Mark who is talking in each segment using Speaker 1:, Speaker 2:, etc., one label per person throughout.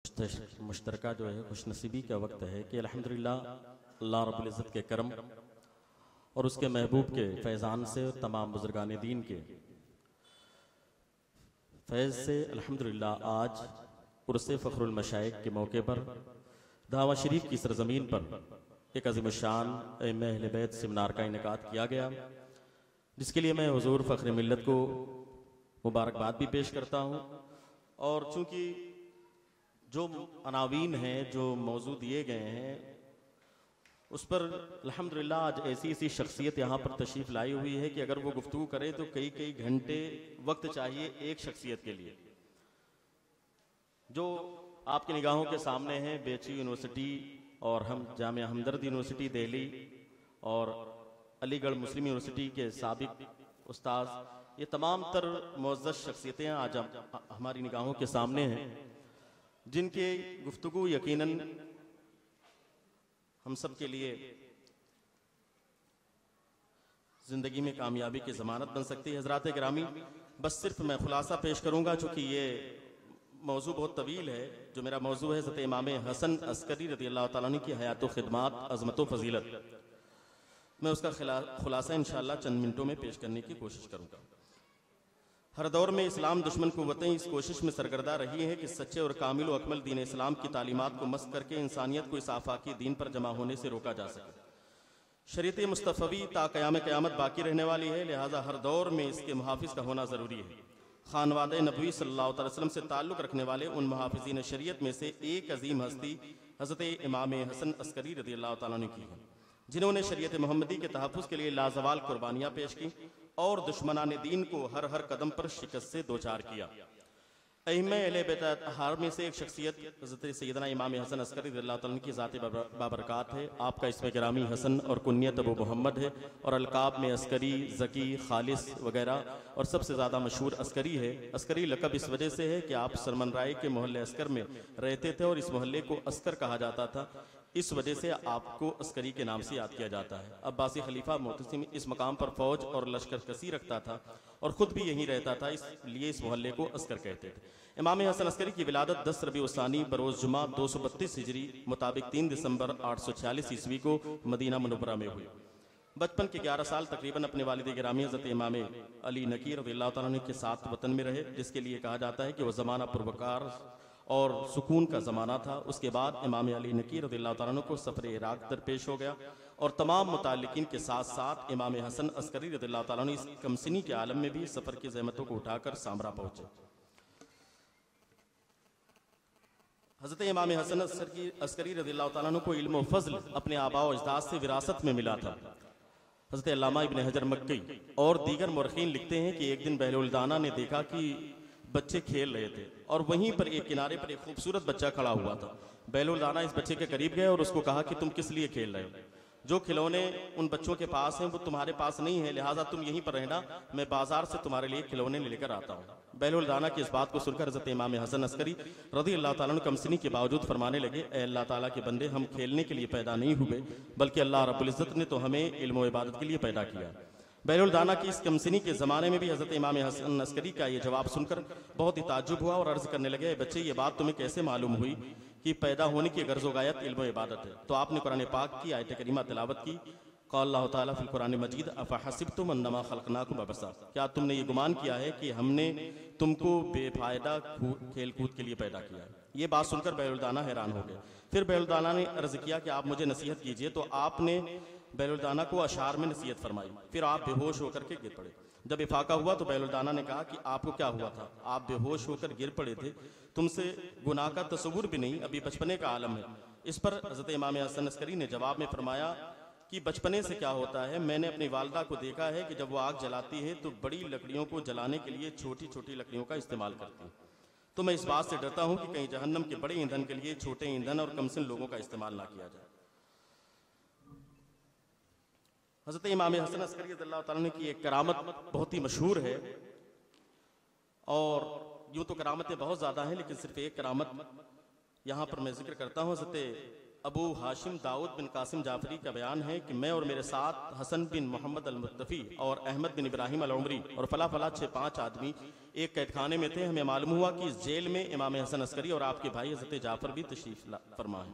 Speaker 1: مشترکہ جو ہے خوش نصیبی کا وقت ہے کہ الحمدللہ اللہ رب العزت کے کرم اور اس کے محبوب کے فیضان سے تمام بزرگان دین کے فیض سے الحمدللہ آج عرس فخر المشائخ کے موقع پر دعویٰ شریف کی سرزمین پر ایک عظیم الشان ائمہ اہل بیت سیمینار کا انعقاد کیا گیا، جس کے لیے میں حضور فخر ملت کو مبارکباد بھی پیش کرتا ہوں۔ اور چونکہ جو عناوین ہیں، جو موضوع دیے گئے ہیں، اس پر الحمدللہ آج ایسی شخصیت یہاں پر تشریف لائی ہوئی ہے کہ اگر وہ گفتگو کرے تو کئی گھنٹے وقت چاہیے ایک شخصیت کے لیے، جو آپ کی نگاہوں کے سامنے ہیں۔ بیچی یونیورسٹی اور جامعہ ہمدرد یونیورسٹی دہلی اور علی گڑھ مسلم یونیورسٹی کے سابق استاذ، یہ تمام تر معزز شخصیتیں آج ہماری نگاہوں کے سامنے ہیں، جن کے گفتگو یقیناً ہم سب کے لیے زندگی میں کامیابی کی ضمانت بن سکتی ہے۔ حضرات گرامی، بس صرف میں خلاصہ پیش کروں گا، چونکہ یہ موضوع بہت طویل ہے۔ جو میرا موضوع ہے حضرت امام حسن عسکری رضی اللہ تعالیٰ عنہ کی حیات و خدمات، عظمت و فضیلت، میں اس کا خلاصہ انشاءاللہ چند منٹوں میں پیش کرنے کی کوشش کروں گا۔ ہر دور میں اسلام دشمن قوتیں اس کوشش میں سرگردہ رہی ہیں کہ سچے اور کامل و اکمل دین اسلام کی تعلیمات کو مسخ کر کے انسانیت کو اس آفاقی دین پر جمع ہونے سے روکا جا سکے۔ شریعت مصطفی تا قیام قیامت باقی رہنے والی ہے، لہٰذا ہر دور میں اس کے محافظ کا ہونا ضروری ہے۔ خانوادہ نبوی صلی اللہ علیہ وسلم سے تعلق رکھنے والے ان محافظین شریعت میں سے ایک عظیم ہستی حضرت امام حسن عسکری رضی اللہ تعالیٰ عنہ کی ہے، جنہوں نے شریعت محمدی کے تحفظ کے لیے لازوال قربانیاں پیش کی اور دشمنان دین کو ہر قدم پر شکست سے دوچار کیا۔ ائمہ اہل بیت اطہار میں سے ایک شخصیت حضرت سیدنا امام حسن عسکری رضی اللہ تعالیٰ عنہ کی ذات بابرکات ہے۔ آپ کا اسم گرامی حسن اور کنیت ابو محمد ہے، اور القاب میں عسکری، زکی، خالص وغیرہ، اور سب سے زیادہ مشہور عسکری ہے۔ عسکری لقب اس وجہ سے ہے کہ آپ سرمن رائے کے محلے عسکر میں رہتے تھے، اور اس محلے کو عسکر کہا جاتا تھا، اس وجہ سے آپ کو عسکری کے نام سے یاد کیا جاتا ہے۔ عباسی خلیفہ معتصم اس مقام پر فوج اور لشکر کسی رکھتا تھا اور خود بھی یہیں رہتا تھا، اس لیے اس محلے کو عسکر کہتے تھے۔ امام حسن عسکری کی ولادت 10 ربیع الثانی بروز جمعہ 232 ہجری مطابق 3 دسمبر 846 عیسوی کو مدینہ منورہ میں ہوئی۔ بچپن کے 11 سال تقریباً اپنے والد گرامی حضرت امام علی نقی رضی اللہ تعالیٰ عنہ کے ساتھ وطن میں رہے، جس کے لیے کہا جاتا ہے کہ وہ زمانہ پروکار اور سکون کا زمانہ تھا۔ اس کے بعد امام علی نقی رضی اللہ تعالیٰ عنہ کو سفر عراق درپیش ہو گیا، اور تمام متعلقین کے ساتھ ساتھ امام حسن عسکری رضی اللہ تعالیٰ عنہ اس کمسنی کے عالم میں بھی سفر کی زحمتوں کو اٹھا کر سامرا پہنچے۔ حضرت امام حسن عسکری رضی اللہ تعالیٰ عنہ کو علم و فضل اپنے آباء و اجداد سے وراثت میں ملا تھا۔ حضرت علامہ ابن حجر مکی اور دیگر مورخین لکھتے ہیں کہ ایک دن بہلولدانہ نے دیکھا کہ بچے کھیل رہے تھے، اور وہیں پر ایک کنارے پر ایک خوبصورت بچہ کھڑا ہوا تھا۔ بہلولدانہ اس بچے کے قریب گئے اور اس کو کہا کہ تم کس لیے کھیل رہے ہو؟ جو کھلونے ان بچوں کے پاس ہیں وہ تمہارے پاس نہیں ہیں، لہٰذا تم یہیں پر رہنا، میں بازار سے تمہارے لیے کھلونے لے کر آتا ہوں۔ بہلولدانہ کی اس بات کو سن کر حضرت امام حسن عسکری رضی اللہ تعالیٰ عنہ کمسنی کے باوجود فرمانے لگے، اے اللہ تعالیٰ کے بندے، ہم کھیلنے کے لیے پیدا نہیں ہوئے، بلکہ اللہ رب العزت نے تو ہمیں علم و عبادت کے لیے پیدا کیا۔ بہلولدانہ کی اس کمسنی کے زمانے میں بھی حضرت امام حسن عسکری کا یہ جواب سن کر بہت ہی تعجب ہوا، اور عرض کرنے لگے، اے بچے، یہ بات تمہیں کیسے معلوم ہوئی کہ پیدا ہونے کی غرض و غایت علم و عبادت ہے؟ تو آپ نے قرآن پاک کی آیت کریمہ تلاوت کی، قال اللہ تعالیٰ فی القرآن مجید افحسبتم انما خلقناکم عبثا، کیا تم نے یہ گمان کیا ہے کہ ہم نے تم کو بے فائدہ کھیل کود کے لیے پیدا کیا ہے؟ یہ بات سن کر بہلولدانہ حیران ہو گئے۔ پھر بہلولدانہ نے عرض کیا کہ آپ مجھے نصیحت کیجئے، تو آپ نے بہلولدانہ کو اشعار میں نصیحت فرمائی، پھر آپ بے ہوش ہو کر کے گر پڑے۔ جب افاقہ ہوا تو بہلولدانہ نے کہا کہ آپ کو کیا ہوا تھا؟ آپ بے ہوش ہو کر گر پڑے تھے، تم سے گناہ کا تصور بھی نہیں، ابھی بچپنے کا عالم ہے۔ اس پر حضرت امام حسن عسکری نے جواب میں فرمایا کہ بچپنے سے کیا ہوتا ہے، میں نے اپنی والدہ کو دیکھا ہے کہ جب وہ آگ جلاتی ہے تو بڑی لکڑیوں کو جلانے کے لیے چھوٹی چھوٹی لکڑیوں کا استعمال کرتی ہے، تو میں اس بات سے ڈرتا ہوں کہ کہیں جہنم کے بڑے ایندھن کے لیے چھوٹے ایندھن اور کمسن لوگوں کا استعمال نہ کیا جائے۔ حضرت امام حسن عسکری رضی اللہ تعالیٰ عنہ کی ایک کرامت بہت ہی مشہور ہے، اور یوں تو کرامتیں بہت زیادہ ہیں، لیکن صرف ایک کرامت یہاں پر میں ذکر کرتا ہوں۔ حضرت ابو ہاشم داؤد بن قاسم جعفری کا بیان ہے کہ میں اور میرے ساتھ حسن بن محمد المتفی اور احمد بن ابراہیم العمری اور فلاں 5 آدمی ایک قید خانے میں تھے. ہمیں معلوم ہوا کہ اس جیل میں امام حسن عسکری اور آپ کے بھائی حضرت جعفر بھی تشریف فرما ہے.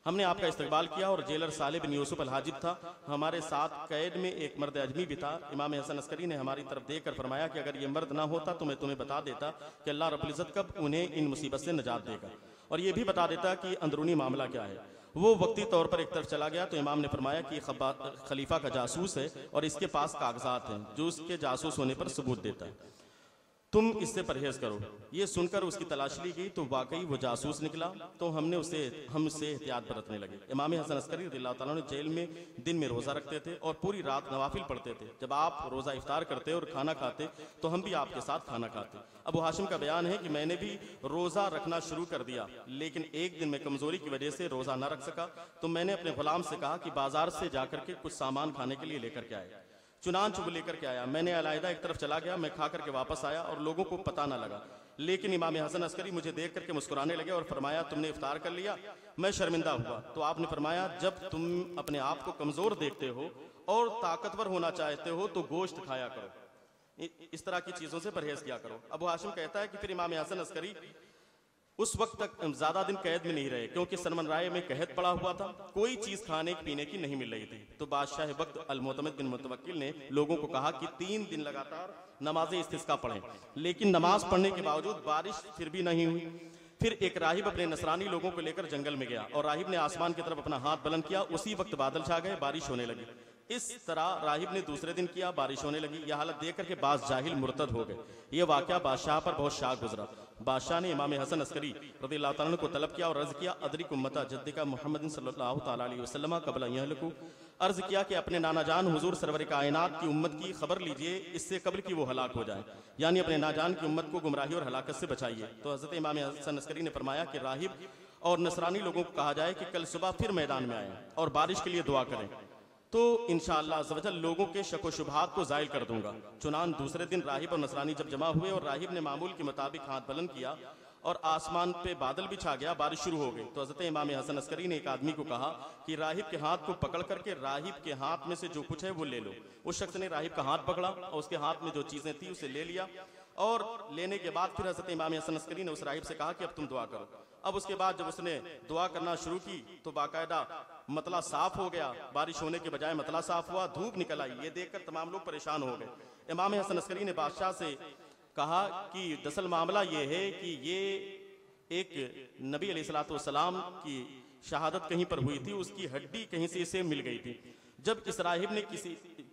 Speaker 1: ہم نے آپ کا استقبال کیا اور جیلر صالح بن یوسف الحاجب تھا. ہمارے ساتھ قید میں ایک مرد اجمی بھی تھا. امام حسن عسکری نے ہماری طرف دیکھ کر فرمایا کہ اگر یہ مرد نہ ہوتا تو میں تمہیں بتا دیتا کہ اللہ رب العزت کب انہیں ان مصیبت سے نجات دے گا اور یہ بھی بتا دیتا کہ اندرونی معاملہ کیا ہے. وہ وقتی طور پر ایک طرف چلا گیا تو امام نے فرمایا کہ خلیفہ کا جاسوس ہے اور اس کے پاس کاغذات ہیں جو اس کے جاسوس ہونے پر ثبوت دیتا ہے. تم اس سے پرہیز کرو. یہ سن کر اس کی تلاش لی گئی تو واقعی وہ جاسوس نکلا تو ہم اس سے احتیاط برتنے لگے. امام حسن عسکری رضی اللہ تعالیٰ عنہ جیل میں دن میں روزہ رکھتے تھے اور پوری رات نوافل پڑھتے تھے. جب آپ روزہ افطار کرتے اور کھانا کھاتے تو ہم بھی آپ کے ساتھ کھانا کھاتے. ابو ہاشم کا بیان ہے کہ میں نے بھی روزہ رکھنا شروع کر دیا لیکن ایک دن میں کمزوری کی وجہ سے روزہ نہ رکھ سکا تو میں نے اپنے غلام سے کہا کہ بازار سے جا کر کے کچھ سامان کھانے کے لیے لے کر کے آئے. چنانچہ وہ لے کر کے آیا. میں نے علیحدہ ایک طرف چلا گیا. میں کھا کر کے واپس آیا اور لوگوں کو پتہ نہ لگا لیکن امام حسن عسکری مجھے دیکھ کر کے مسکرانے لگے اور فرمایا تم نے افطار کر لیا. میں شرمندہ ہوا تو آپ نے فرمایا جب تم اپنے آپ کو کمزور دیکھتے ہو اور طاقتور ہونا چاہتے ہو تو گوشت کھایا کرو, اس طرح کی چیزوں سے پرہیز کیا کرو. ابو ہاشم کہتا ہے کہ پھر امام حسن عسکری اس وقت تک زیادہ دن قید میں نہیں رہے کیونکہ سنمن رائے میں قحط پڑا ہوا تھا, کوئی چیز کھانے پینے کی نہیں مل رہی تھی. تو بادشاہ وقت المعتمد بن متوکل نے لوگوں کو کہا کہ 3 دن لگاتار نماز استسقاء پڑھیں لیکن نماز پڑھنے کے باوجود بارش پھر بھی نہیں ہوئی. پھر ایک راہب اپنے نصرانی لوگوں کو لے کر جنگل میں گیا اور راہب نے آسمان کی طرف اپنا ہاتھ بلند کیا. اسی وقت بادل چھا گئے, بارش ہونے لگی. اس طرح راہب نے دوسرے دن کیا, بارش ہونے لگی. یہ حالت دیکھ کر کے بعض جاہل مرتد ہو گئے. یہ واقعہ بادشاہ پر بہت شاک گزرا. بادشاہ نے امام حسن عسکری رضی اللہ تعالیٰ عنہ کو طلب کیا اور عرض کیا ادرک امتا جدک محمد صلی اللہ تعالیٰ علیہ وسلم قبل ان یہلکوا. عرض کیا کہ اپنے نانا جان حضور سرور کائنات کی امت کی خبر لیجئے اس سے قبل کہ وہ ہلاک ہو جائے, یعنی اپنے نانا جان کی امت کو گمراہی اور ہلاکت سے بچائیے. تو حضرت امام حسن عسکری نے فرمایا کہ راہب اور نصرانی لوگوں کو کہا جائے کہ کل صبح پھر میدان میں آئیں اور بارش کے لیے دعا کریں تو انشاءاللہ عز و جل لوگوں کے شک و شبہات کو زائل کر دوں گا. چنان دوسرے دن راہب اور نصرانی جب جمع ہوئے اور راہب نے معمول کے مطابق ہاتھ بلند کیا اور آسمان پہ بادل بھی چھا گیا, بارش شروع ہو گئی. تو حضرت امام حسن عسکری نے ایک آدمی کو کہا کہ راہب کے ہاتھ کو پکڑ کر کے راہب کے ہاتھ میں سے جو کچھ ہے وہ لے لو. اس شخص نے راہب کا ہاتھ پکڑا اور اس کے ہاتھ میں جو چیزیں تھیں اسے لے لیا اور لینے کے بعد پھر حضرت امام حسن عسکری نے اس راہب سے کہا کہ اب تم دعا کرو. اب اس کے بعد جب اس نے دعا کرنا شروع کی تو باقاعدہ مطلع صاف ہو گیا, بارش ہونے کے بجائے مطلع صاف ہوا, دھوپ نکل آئی. یہ دیکھ کر تمام لوگ پریشان ہو گئے. امام حسن عسکری نے بادشاہ سے کہا کہ دراصل معاملہ یہ ہے کہ یہ ایک نبی علیہ السلام کی شہادت کہیں پر ہوئی تھی, اس کی ہڈی کہیں سے اسے مل گئی تھی. جب اس راہب نے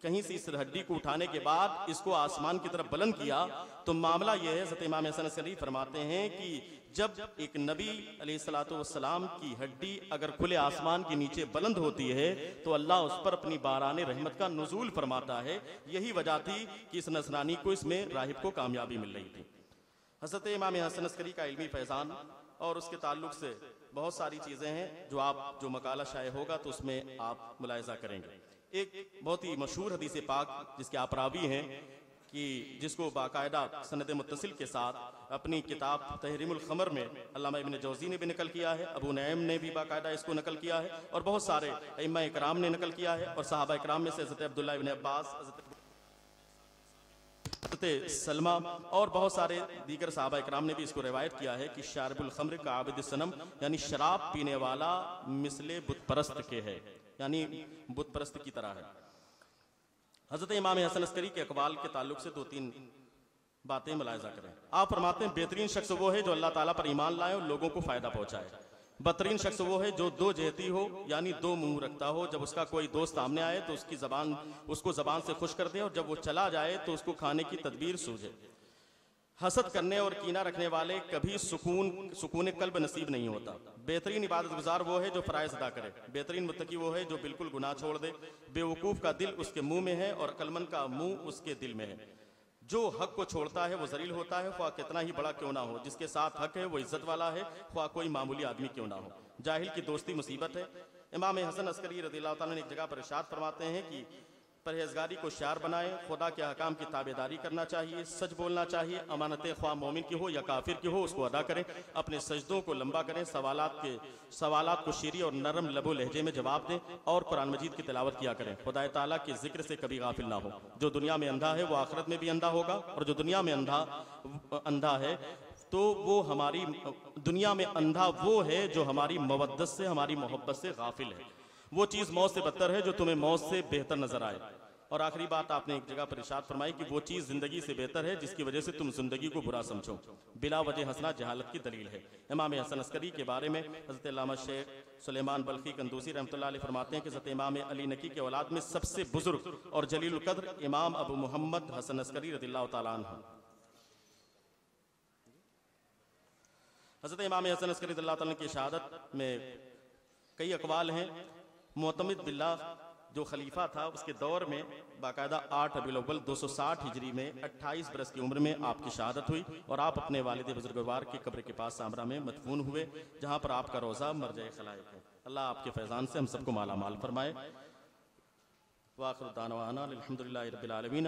Speaker 1: کہیں سے اس ہڈی کو اٹھانے کے بعد اس کو آسمان کی طرف بلند کیا تو معاملہ یہ ہے, حضرت امام حسن عسکری فرماتے ہیں کہ جب ایک نبی علیہ السلام کی ہڈی اگر کھلے آسمان کے نیچے بلند ہوتی ہے تو اللہ اس پر اپنی باران رحمت کا نزول فرماتا ہے. یہی وجہ تھی کہ اس نصرانی کو اس میں راہب کو کامیابی مل رہی تھی. حضرت امام حسن عسکری کا علمی فیضان اور اس کے تعلق سے بہت ساری چیزیں ہیں جو مقالہ شائع ہوگا تو اس میں آپ ملاحظہ کریں گے. ایک بہت ہی مشہور حدیث پاک جس کے آپ راوی ہیں کہ جس کو باقاعدہ سند متصل کے ساتھ اپنی کتاب تحریم الخمر میں علامہ ابن جوزی نے بھی نقل کیا ہے, ابو نعیم نے بھی باقاعدہ اس کو نقل کیا ہے اور بہت سارے ائمہ اکرام نے نقل کیا ہے اور صحابہ اکرام میں سے حضرت عبداللہ ابن عباس, حضرت سلمہ اور بہت سارے دیگر صحابہ اکرام نے بھی اس کو روایت کیا ہے کہ شارب الخمر کا عابد الصنم یعنی شراب پینے والا مثل بت پرست کے ہے, یعنی بت پرست کی طرح ہے. حضرت امام حسن عسکری کے اقوال کے تعلق سے 2-3 باتیں ملاحظہ کریں. آپ فرماتے ہیں بہترین شخص وہ ہے جو اللہ تعالیٰ پر ایمان لائے اور لوگوں کو فائدہ پہنچائے. بدترین شخص وہ ہے جو 2 جہتی ہو یعنی 2 منہ رکھتا ہو. جب اس کا کوئی دوست سامنے آئے تو اس کو زبان سے خوش کر دے اور جب وہ چلا جائے تو اس کو کھانے کی تدبیر سوچے. حسد کرنے اور کینہ رکھنے والے کبھی سکون قلب نصیب نہیں ہوتا. بہترین عبادت گزار وہ ہے جو فرائض ادا کرے. بہترین متقی وہ ہے جو بالکل گناہ چھوڑ دے. بے وقوف کا دل اس کے منہ میں ہے اور عقلمند کا منہ اس کے دل میں ہے. جو حق کو چھوڑتا ہے وہ ذلیل ہوتا ہے, خواہ کتنا ہی بڑا کیوں نہ ہو. جس کے ساتھ حق ہے وہ عزت والا ہے, خواہ کوئی معمولی آدمی کیوں نہ ہو. جاہل کی دوستی مصیبت ہے. امام حسن عسکری رضی اللہ تعالیٰ نے ایک جگہ پر ارشاد فرماتے ہیں کہ پرہیزگاری کو شعار بنائیں، خدا کے احکام کی تابعداری کرنا چاہیے، سچ بولنا چاہیے، امانتیں خواہ مومن کی ہو یا کافر کی ہو اس کو ادا کریں، اپنے سجدوں کو لمبا کریں، سوالات کو شیریں اور نرم لب و لہجے میں جواب دیں، اور قرآن مجید کی تلاوت کیا کریں۔ خدا تعالیٰ کے ذکر سے کبھی غافل نہ ہو۔ جو دنیا میں اندھا ہے وہ آخرت میں بھی اندھا ہوگا، اور جو دنیا میں اندھا ہے تو وہ ہماری دنیا میں اندھا وہ ہے جو ہماری مودت سے، ہماری محبت سے غافل ہے۔ وہ چیز موت سے بدتر ہے جو تمہیں موت سے بہتر نظر آئے۔ اور آخری بات آپ نے ایک جگہ پر ارشاد فرمائی کہ وہ چیز زندگی سے بہتر ہے جس کی وجہ سے تم زندگی کو برا سمجھو، بلا وجہ ہنسنا جہالت کی دلیل ہے۔ امام حسن عسکری کے بارے میں حضرت علامہ شیخ سلیمان بلخی قندوسی رحمۃ اللہ علیہ فرماتے ہیں کہ حضرت امام علی نقی کے اولاد میں سب سے بزرگ اور جلیل القدر امام ابو محمد حسن عسکری رضی اللہ تعالیٰ عنہ۔ حضرت امام حسن عسکری رضی اللہ تعالیٰ عنہ کی شہادت میں کئی اقوال ہیں۔ معتمد باللہ جو خلیفہ تھا اس کے دور میں باقاعدہ 8 ربیع الاول 260 ہجری میں 28 برس کی عمر میں آپ کی شہادت ہوئی، اور آپ اپنے والد بزرگوار کی قبر کے پاس سامرا میں مدفون ہوئے، جہاں پر آپ کا روضہ مرجع خلائق ہے۔ اللہ آپ کے فیضان سے ہم سب کو مالا مال فرمائے۔ وآخر دعوانا الحمدللہ رب العالمین۔